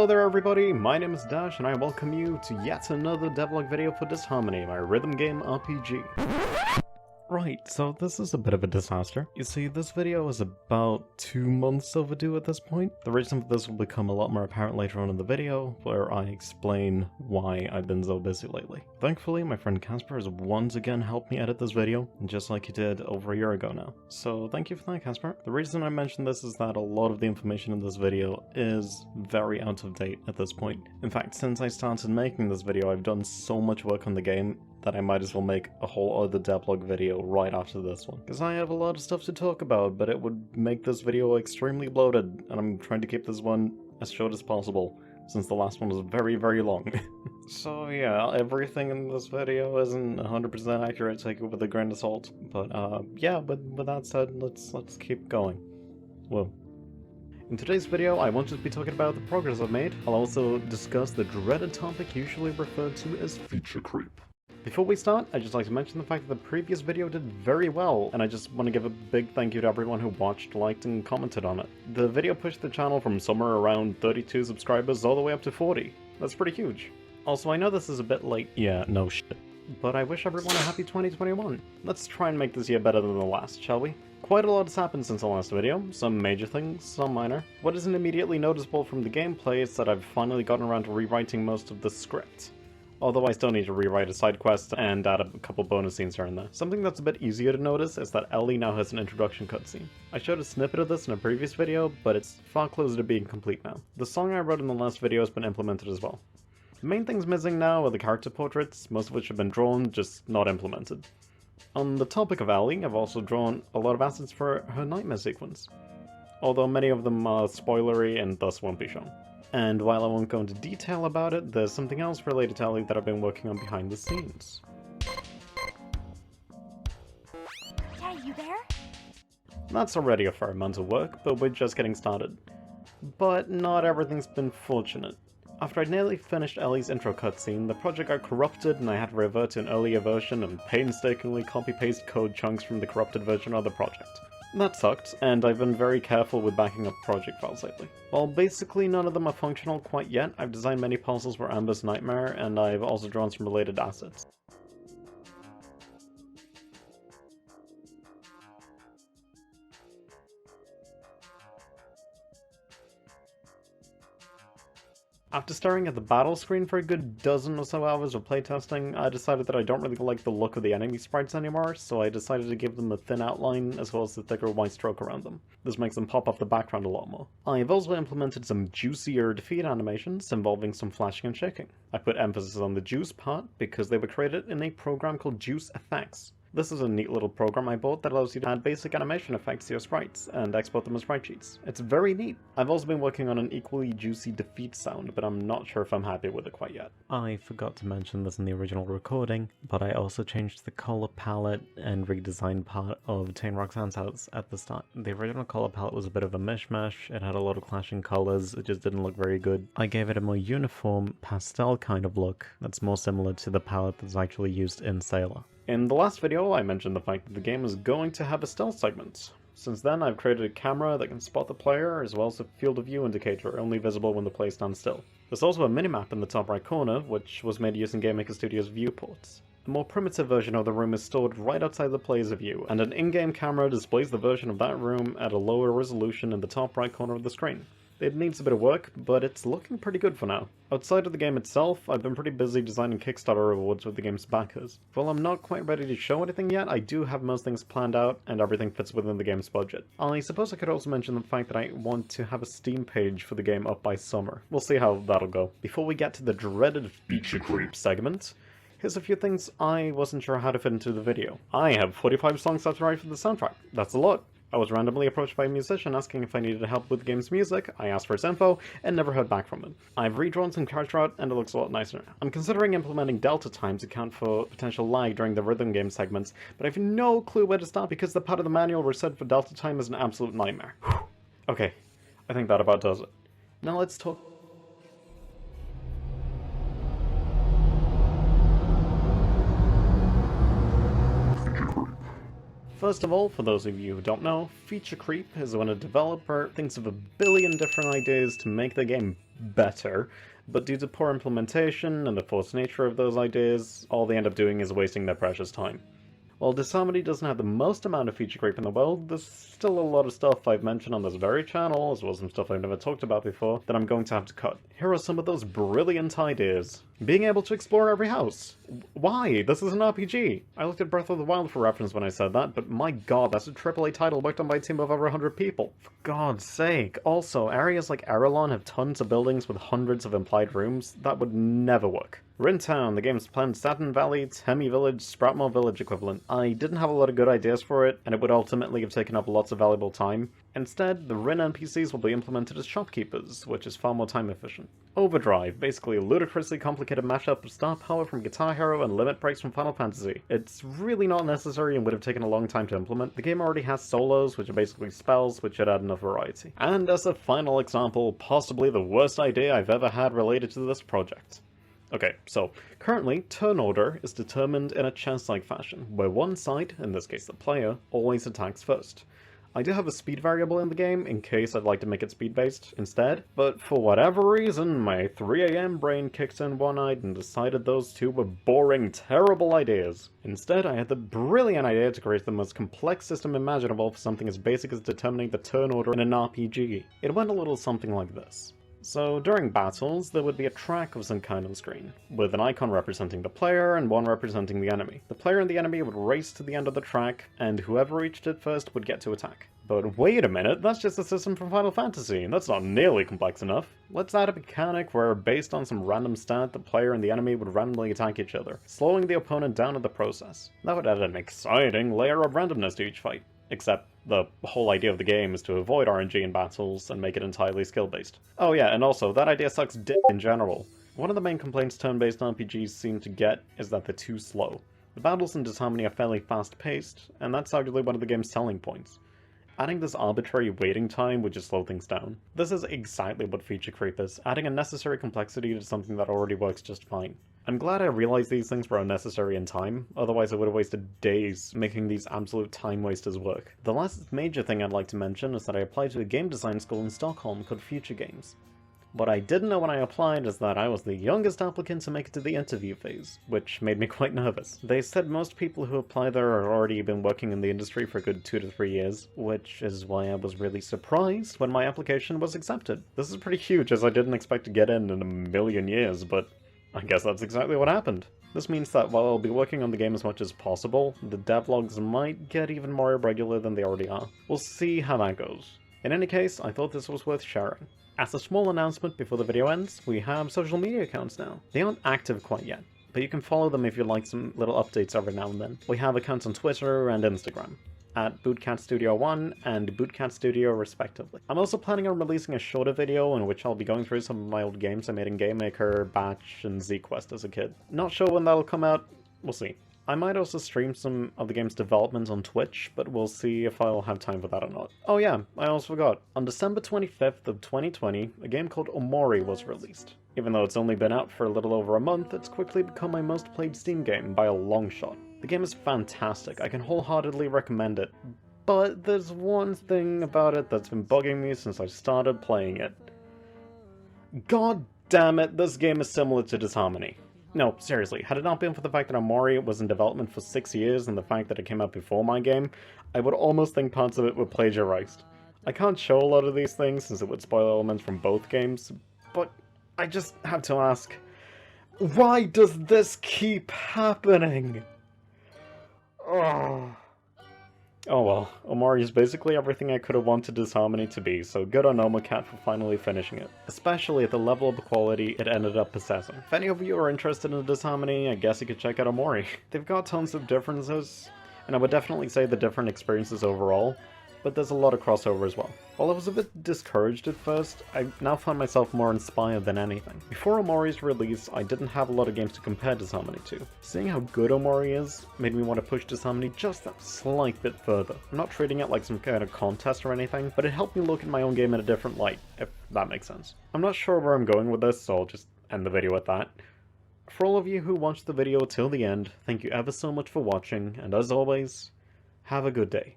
Hello there everybody, my name is Dash and I welcome you to yet another devlog video for Disharmony, my rhythm game RPG. Right, so this is a bit of a disaster. You see, this video is about 2 months overdue at this point. The reason for this will become a lot more apparent later on in the video, where I explain why I've been so busy lately. Thankfully, my friend Kacper has once again helped me edit this video, just like he did over a year ago now. So thank you for that, Kacper. The reason I mention this is that a lot of the information in this video is very out of date at this point. In fact, since I started making this video, I've done so much work on the game that I might as well make a whole other devlog video right after this one. Because I have a lot of stuff to talk about, but it would make this video extremely bloated, and I'm trying to keep this one as short as possible, since the last one was very, very long. So yeah, everything in this video isn't 100% accurate, take it with a grain of salt. But yeah, but with that said, let's keep going. Whoa. In today's video, I won't just be talking about the progress I've made, I'll also discuss the dreaded topic usually referred to as feature creep. Before we start, I'd just like to mention the fact that the previous video did very well, and I just want to give a big thank you to everyone who watched, liked, and commented on it. The video pushed the channel from somewhere around 32 subscribers all the way up to 40. That's pretty huge. Also, I know this is a bit late, yeah, no shit, but I wish everyone a happy 2021. Let's try and make this year better than the last, shall we? Quite a lot has happened since the last video, some major things, some minor. What isn't immediately noticeable from the gameplay is that I've finally gotten around to rewriting most of the script. Although I still need to rewrite a side quest and add a couple bonus scenes here and there. Something that's a bit easier to notice is that Ellie now has an introduction cutscene. I showed a snippet of this in a previous video, but it's far closer to being complete now. The song I wrote in the last video has been implemented as well. The main things missing now are the character portraits, most of which have been drawn, just not implemented. On the topic of Ellie, I've also drawn a lot of assets for her nightmare sequence, although many of them are spoilery and thus won't be shown. And while I won't go into detail about it, there's something else related to Ellie that I've been working on behind the scenes. Hey, you there? That's already a fair amount of work, but we're just getting started. But not everything's been fortunate. After I'd nearly finished Ellie's intro cutscene, the project got corrupted and I had to revert to an earlier version and painstakingly copy-paste code chunks from the corrupted version of the project. That sucked, and I've been very careful with backing up project files lately. While basically none of them are functional quite yet, I've designed many puzzles for Amber's Nightmare, and I've also drawn some related assets. After staring at the battle screen for a good dozen or so hours of playtesting, I decided that I don't really like the look of the enemy sprites anymore, so I decided to give them a thin outline as well as the thicker white stroke around them. This makes them pop off the background a lot more. I've also implemented some juicier defeat animations involving some flashing and shaking. I put emphasis on the juice part because they were created in a program called Juice Effects. This is a neat little program I bought that allows you to add basic animation effects to your sprites and export them as sprite sheets. It's very neat. I've also been working on an equally juicy defeat sound, but I'm not sure if I'm happy with it quite yet. I forgot to mention this in the original recording, but I also changed the color palette and redesigned part of Tane Roxanne's house at the start. The original color palette was a bit of a mishmash, it had a lot of clashing colors, it just didn't look very good. I gave it a more uniform, pastel kind of look that's more similar to the palette that's actually used in Sailor. In the last video, I mentioned the fact that the game is going to have a stealth segment. Since then, I've created a camera that can spot the player, as well as a field of view indicator only visible when the player stands still. There's also a minimap in the top right corner, which was made using GameMaker Studio's viewports. A more primitive version of the room is stored right outside the player's view, and an in-game camera displays the version of that room at a lower resolution in the top right corner of the screen. It needs a bit of work, but it's looking pretty good for now. Outside of the game itself, I've been pretty busy designing Kickstarter rewards with the game's backers. While I'm not quite ready to show anything yet, I do have most things planned out, and everything fits within the game's budget. I suppose I could also mention the fact that I want to have a Steam page for the game up by summer. We'll see how that'll go. Before we get to the dreaded feature creep segment, here's a few things I wasn't sure how to fit into the video. I have 45 songs left to write for the soundtrack. That's a lot. I was randomly approached by a musician asking if I needed help with the game's music, I asked for his info, and never heard back from him. I've redrawn some character art, and it looks a lot nicer now. I'm considering implementing delta time to account for potential lag during the rhythm game segments, but I have no clue where to start because the part of the manual where set for delta time is an absolute nightmare. Okay, I think that about does it. Now let's talk. First of all, for those of you who don't know, feature creep is when a developer thinks of a billion different ideas to make the game better, but due to poor implementation and the forced nature of those ideas, all they end up doing is wasting their precious time. While Disharmony doesn't have the most amount of feature creep in the world, there's still a lot of stuff I've mentioned on this very channel, as well as some stuff I've never talked about before, that I'm going to have to cut. Here are some of those brilliant ideas. Being able to explore every house. Why? This is an RPG. I looked at Breath of the Wild for reference when I said that, but my god, that's a AAA title worked on by a team of over 100 people. For God's sake. Also, areas like Erelon have tons of buildings with hundreds of implied rooms. That would never work. Rintown, the game's planned Saturn Valley, Temmie Village, Sproutmore Village equivalent. I didn't have a lot of good ideas for it, and it would ultimately have taken up lots of valuable time. Instead, the Rin NPCs will be implemented as shopkeepers, which is far more time efficient. Overdrive, basically a ludicrously complicated mashup of star power from Guitar Hero and limit breaks from Final Fantasy. It's really not necessary and would have taken a long time to implement. The game already has solos, which are basically spells, which should add enough variety. And as a final example, possibly the worst idea I've ever had related to this project. Okay, so currently, turn order is determined in a chess-like fashion, where one side, in this case the player, always attacks first. I do have a speed variable in the game, in case I'd like to make it speed-based instead, but for whatever reason, my 3 AM brain kicked in one-eyed and decided those two were boring, terrible ideas. Instead, I had the brilliant idea to create the most complex system imaginable for something as basic as determining the turn order in an RPG. It went a little something like this. So during battles, there would be a track of some kind on screen, with an icon representing the player and one representing the enemy. The player and the enemy would race to the end of the track, and whoever reached it first would get to attack. But wait a minute, that's just a system from Final Fantasy, that's not nearly complex enough. Let's add a mechanic where, based on some random stat, the player and the enemy would randomly attack each other, slowing the opponent down in the process. That would add an exciting layer of randomness to each fight. Except the whole idea of the game is to avoid RNG in battles and make it entirely skill-based. Oh yeah, and also, that idea sucks dick in general. One of the main complaints turn-based RPGs seem to get is that they're too slow. The battles in Disharmony are fairly fast-paced, and that's arguably one of the game's selling points. Adding this arbitrary waiting time would just slow things down. This is exactly what feature creep is, adding unnecessary complexity to something that already works just fine. I'm glad I realized these things were unnecessary in time, otherwise I would have wasted days making these absolute time wasters work. The last major thing I'd like to mention is that I applied to a game design school in Stockholm called Future Games. What I didn't know when I applied is that I was the youngest applicant to make it to the interview phase, which made me quite nervous. They said most people who apply there have already been working in the industry for a good 2 to 3 years, which is why I was really surprised when my application was accepted. This is pretty huge, as I didn't expect to get in a million years, but I guess that's exactly what happened. This means that while I'll be working on the game as much as possible, the devlogs might get even more irregular than they already are. We'll see how that goes. In any case, I thought this was worth sharing. As a small announcement before the video ends, we have social media accounts now. They aren't active quite yet, but you can follow them if you'd like some little updates every now and then. We have accounts on Twitter and Instagram, at boot-catstudio1 and boot-catstudio respectively. I'm also planning on releasing a shorter video in which I'll be going through some of my old games I made in GameMaker, Batch, and Z-Quest as a kid. Not sure when that'll come out, we'll see. I might also stream some of the game's development on Twitch, but we'll see if I'll have time for that or not. Oh yeah, I almost forgot. On December 25th of 2020, a game called Omori was released. Even though it's only been out for a little over a month, it's quickly become my most played Steam game by a long shot. The game is fantastic, I can wholeheartedly recommend it, but there's one thing about it that's been bugging me since I started playing it. God damn it, this game is similar to Disharmony. No, seriously, had it not been for the fact that Omori was in development for 6 years and the fact that it came out before my game, I would almost think parts of it were plagiarized. I can't show a lot of these things since it would spoil elements from both games, but I just have to ask, why does this keep happening? Oh well, Omori is basically everything I could have wanted Disharmony to be, so good on Omocat for finally finishing it. Especially at the level of quality it ended up possessing. If any of you are interested in Disharmony, I guess you could check out Omori. They've got tons of differences, and I would definitely say the different experiences overall, but there's a lot of crossover as well. While I was a bit discouraged at first, I now find myself more inspired than anything. Before Omori's release, I didn't have a lot of games to compare Disharmony to. Seeing how good Omori is made me want to push Disharmony just that slight bit further. I'm not treating it like some kind of contest or anything, but it helped me look at my own game in a different light, if that makes sense. I'm not sure where I'm going with this, so I'll just end the video at that. For all of you who watched the video till the end, thank you ever so much for watching, and as always, have a good day.